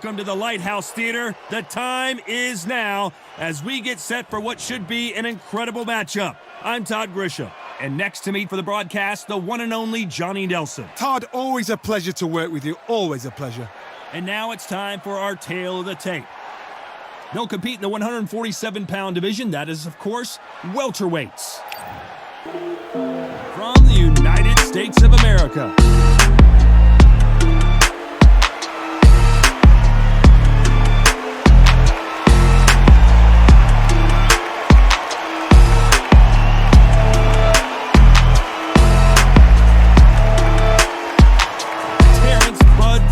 Welcome to the Lighthouse Theater. The time is now as we get set for what should be an incredible matchup. I'm Todd Grisham, and next to me for the broadcast, the one and only Johnny Nelson. Todd, always a pleasure to work with you. Always a pleasure. And now it's time for our tale of the tape. They'll compete in the 147-pound division. That is, of course, welterweights. From the United States of America. Terence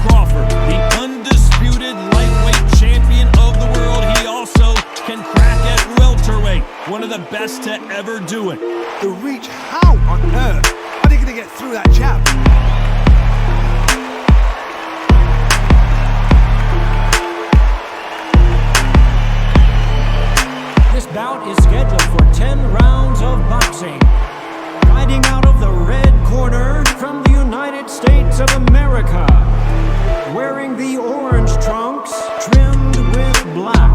Crawford, the undisputed lightweight champion of the world. He also can crack at welterweight. One of the best to ever do it. The reach, how on earth are they going to get through that jab? This bout is scheduled for 10 rounds of boxing. Fighting out of the red corner from the United States of America, wearing the orange trunks trimmed with black.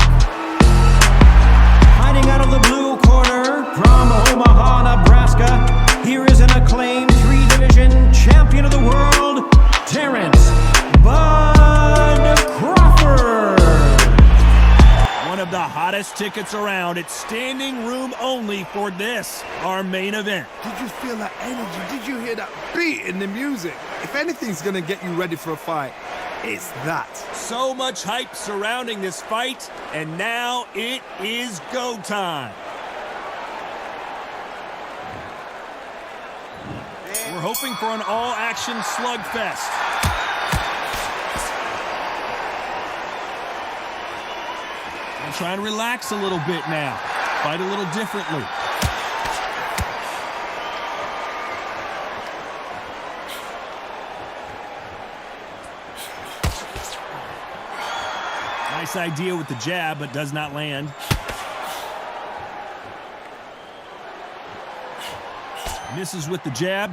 Fighting out of the blue corner from Omaha, Nebraska, here is an acclaimed three-division champion of the world, Terence "Bud" Crawford. One of the hottest tickets around. It's standing room only for this, our main event. Did you feel that energy? Did you hear that beat in the music? If anything's going to get you ready for a fight, it's that. So much hype surrounding this fight, and now it is go time. We're hoping for an all-action slugfest. I'm trying to relax a little bit now. Fight a little differently. Nice idea with the jab, but does not land. Misses with the jab.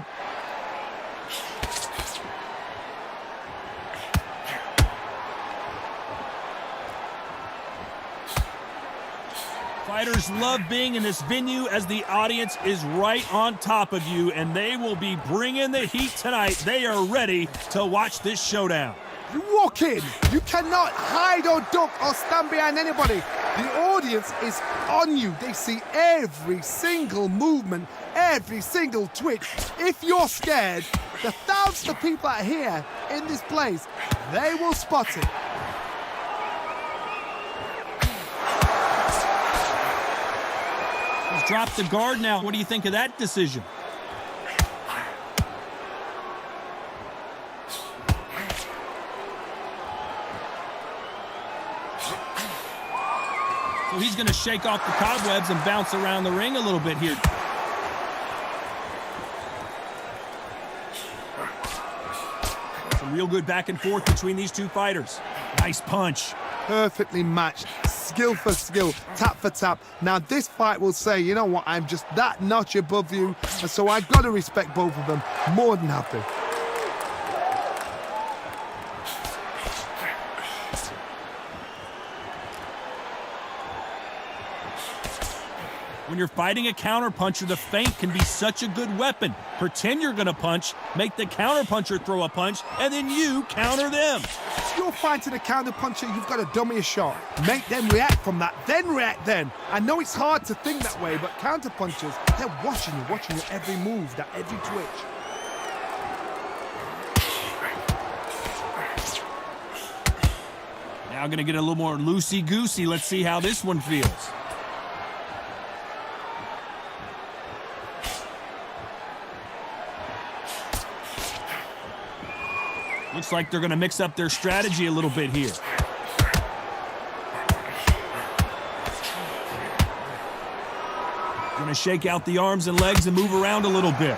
Fighters love being in this venue as the audience is right on top of you, and they will be bringing the heat tonight. They are ready to watch this showdown. You walk in, you cannot hide or duck or stand behind anybody. The audience is on you. They see every single movement, every single twitch. If you're scared, the thousands of people that are here in this place, they will spot it. He's dropped the guard now. What do you think of that decision? So he's going to shake off the cobwebs and bounce around the ring a little bit here. Some real good back and forth between these two fighters. Nice punch. Perfectly matched, skill for skill, tap for tap. Now this fight will say, you know what, I'm just that notch above you, and so I've got to respect both of them more than have to. When you're fighting a counterpuncher, the feint can be such a good weapon. Pretend you're going to punch, make the counterpuncher throw a punch, and then you counter them. If you're fighting a counterpuncher, you've got to dummy a shot. Make them react from that, then react then. I know it's hard to think that way, but counterpunchers, they're watching you every move, that every twitch. Now going to get a little more loosey-goosey. Let's see how this one feels. Looks like they're going to mix up their strategy a little bit here. Going to shake out the arms and legs and move around a little bit.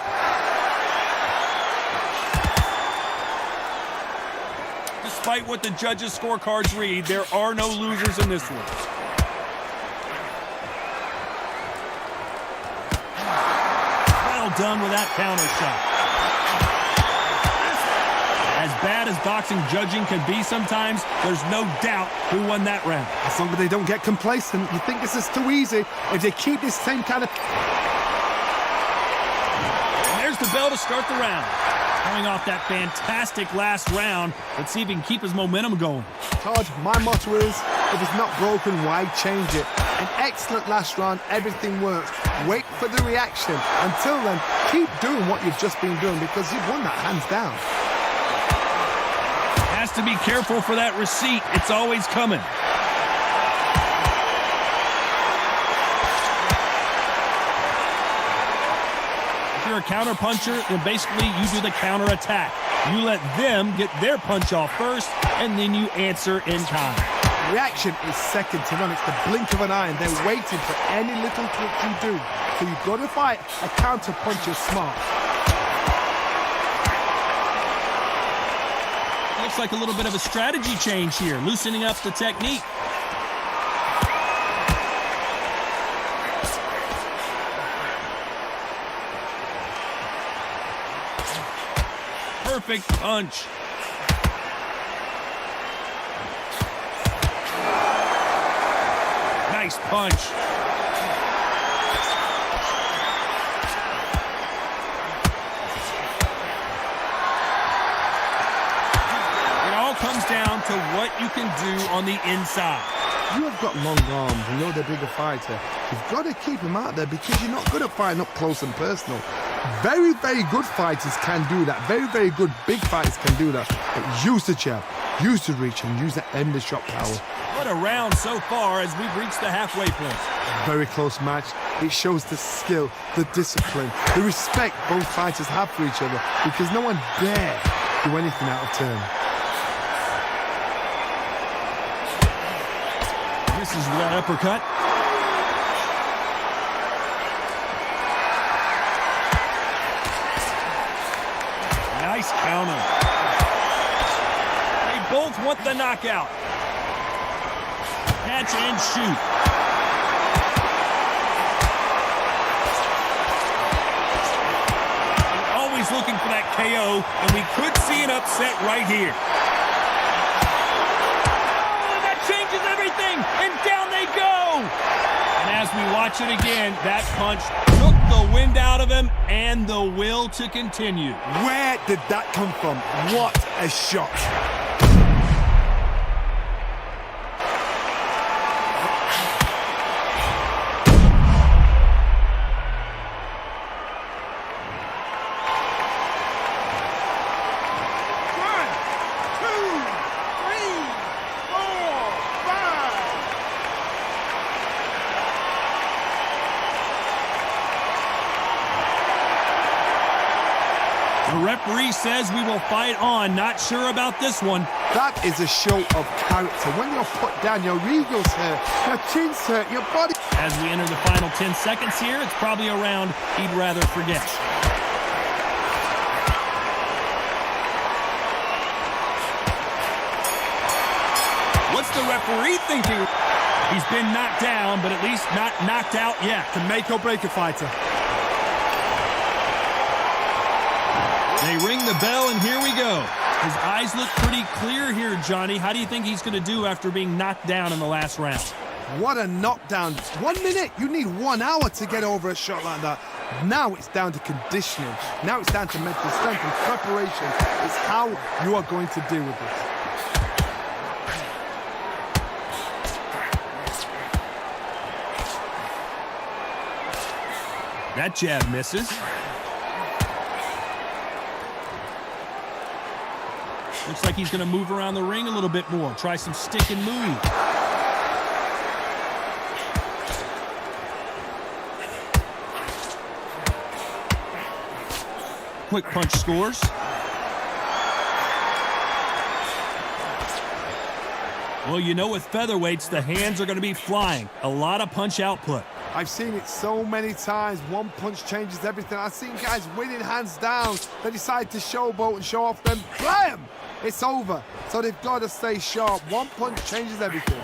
Despite what the judges' scorecards read, there are no losers in this one. Well done with that counter shot. As bad as boxing judging can be sometimes, there's no doubt who won that round. As long as they don't get complacent, you think this is too easy. If they keep this same kind of... And there's the bell to start the round. Coming off that fantastic last round, let's see if he can keep his momentum going. Todd, my motto is, if it's not broken, why change it? An excellent last round, everything works. Wait for the reaction. Until then, keep doing what you've just been doing because you've won that hands down. Has to be careful for that receipt. It's always coming. If you're a counter puncher, then basically you do the counter attack. You let them get their punch off first, and then you answer in time. Reaction is second to none. It's the blink of an eye, and they're waiting for any little trick you do. So you've got to fight a counter puncher smart. Looks like a little bit of a strategy change here, loosening up the technique. Perfect punch. Nice punch. It all comes down to what you can do on the inside. You have got long arms and you're the bigger fighter. You've got to keep them out there because you're not good at fighting up close and personal. Very, very good fighters can do that. Very, very good big fighters can do that. But use the jab, use the reach, and use that endless shot power. What a round so far as we've reached the halfway point. Very close match. It shows the skill, the discipline, the respect both fighters have for each other because no one dare do anything out of turn. Misses with that uppercut. Nice counter. They both want the knockout. Catch and shoot. They're always looking for that KO, and we could see an upset right here. Oh, that changes everything, and down they go. And as we watch it again, that punch took the wind out of him and the will to continue. Where did that come from? What a shot. The referee says we will fight on. Not sure about this one. That is a show of character. When you're put down, your ego's hurt, your chin's hurt, your body... As we enter the final 10 seconds here, it's probably a round he'd rather forget. What's the referee thinking? He's been knocked down, but at least not knocked out yet. To make or break a fighter. They ring the bell, and here we go. His eyes look pretty clear here, Johnny. How do you think he's going to do after being knocked down in the last round? What a knockdown. 1 minute. You need 1 hour to get over a shot like that. Now it's down to conditioning. Now it's down to mental strength and preparation. It's how you are going to deal with this. That jab misses. Looks like he's going to move around the ring a little bit more. Try some stick and move. Quick punch scores. Well, you know with featherweights, the hands are going to be flying. A lot of punch output. I've seen it so many times. One punch changes everything. I've seen guys winning hands down. They decide to showboat and show off them. Blam! It's over. So they've got to stay sharp. One punch changes everything.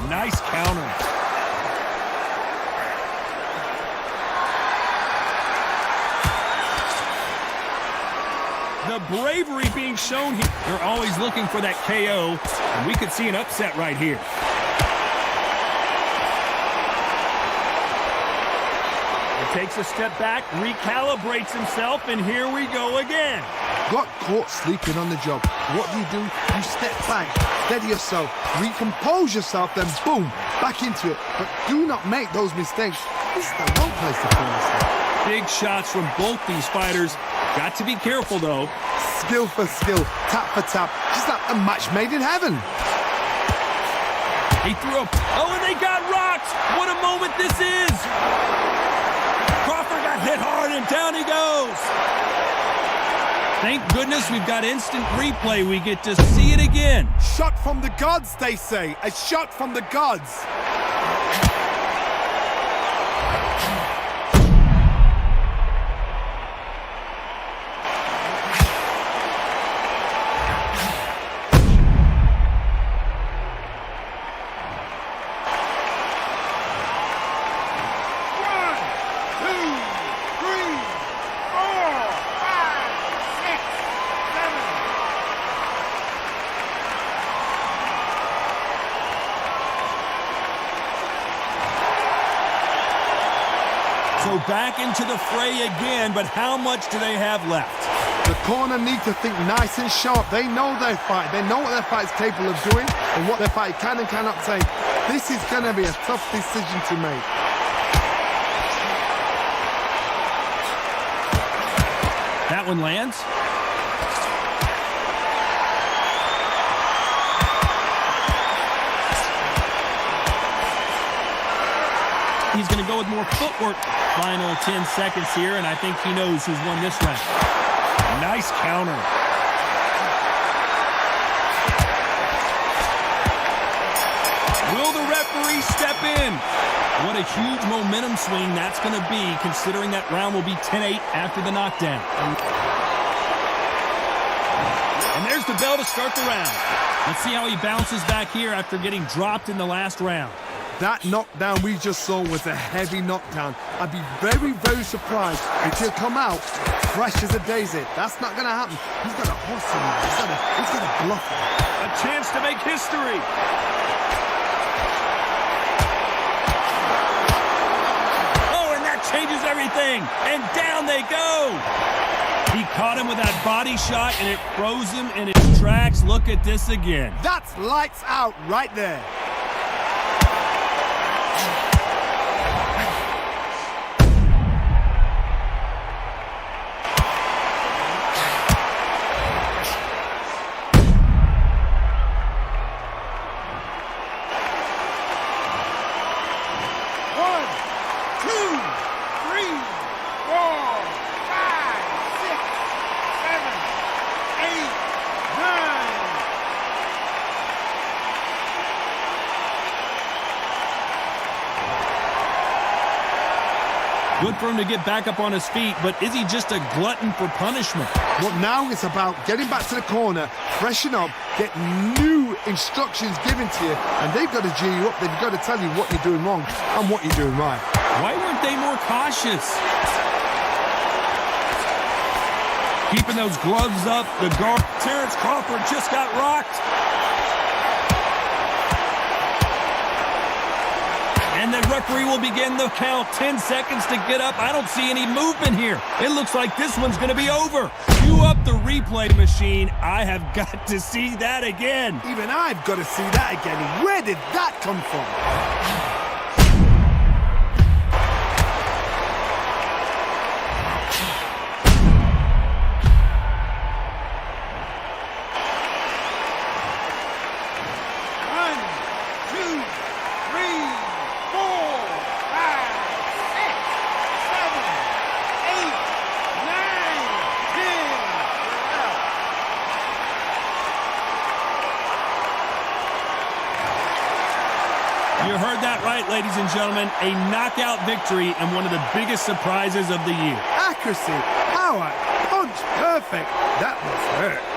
Nice counter. The bravery being shown here. They're always looking for that KO, and we could see an upset right here. He takes a step back, recalibrates himself, and here we go again. Got caught sleeping on the job. What do? You step back, steady yourself, recompose yourself, then boom, back into it. But do not make those mistakes. This is the wrong place to play this. Big shots from both these fighters. Got to be careful, though. Skill for skill, tap for tap, just like a match made in heaven. He threw up. Oh, and they got rocked. What a moment this is. Crawford got hit hard, and down he goes. Thank goodness we've got instant replay. We get to see it again. Shot from the gods, they say. A shot from the gods. So back into the fray again, but how much do they have left? The corner need to think nice and sharp. They know their fight. They know what their fight's capable of doing and what their fight can and cannot take. This is going to be a tough decision to make. That one lands. He's going to go with more footwork. Final 10 seconds here, and I think he knows who's won this round. Nice counter. Will the referee step in? What a huge momentum swing that's going to be, considering that round will be 10-8 after the knockdown. And there's the bell to start the round. Let's see how he bounces back here after getting dropped in the last round. That knockdown we just saw was a heavy knockdown. I'd be very, very surprised if he'll come out fresh as a daisy. That's not going to happen. He's got a horse in there. He's got a bluff. A chance to make history. Oh, and that changes everything. And down they go. He caught him with that body shot, and it froze him in his tracks. Look at this again. That's lights out right there. Good for him to get back up on his feet, but is he just a glutton for punishment? Well, now it's about getting back to the corner, freshen up, get new instructions given to you, and they've got to G you up. They've got to tell you what you're doing wrong and what you're doing right. Why weren't they more cautious? Keeping those gloves up, the guard. Terence Crawford just got rocked. And the referee will begin the count. 10 seconds to get up. I don't see any movement here. It looks like this one's going to be over. Cue up the replay machine. I have got to see that again. Even I've got to see that again. Where did that come from? You heard that right, ladies and gentlemen. A knockout victory and one of the biggest surprises of the year. Accuracy, power, punch, perfect. That was hurt.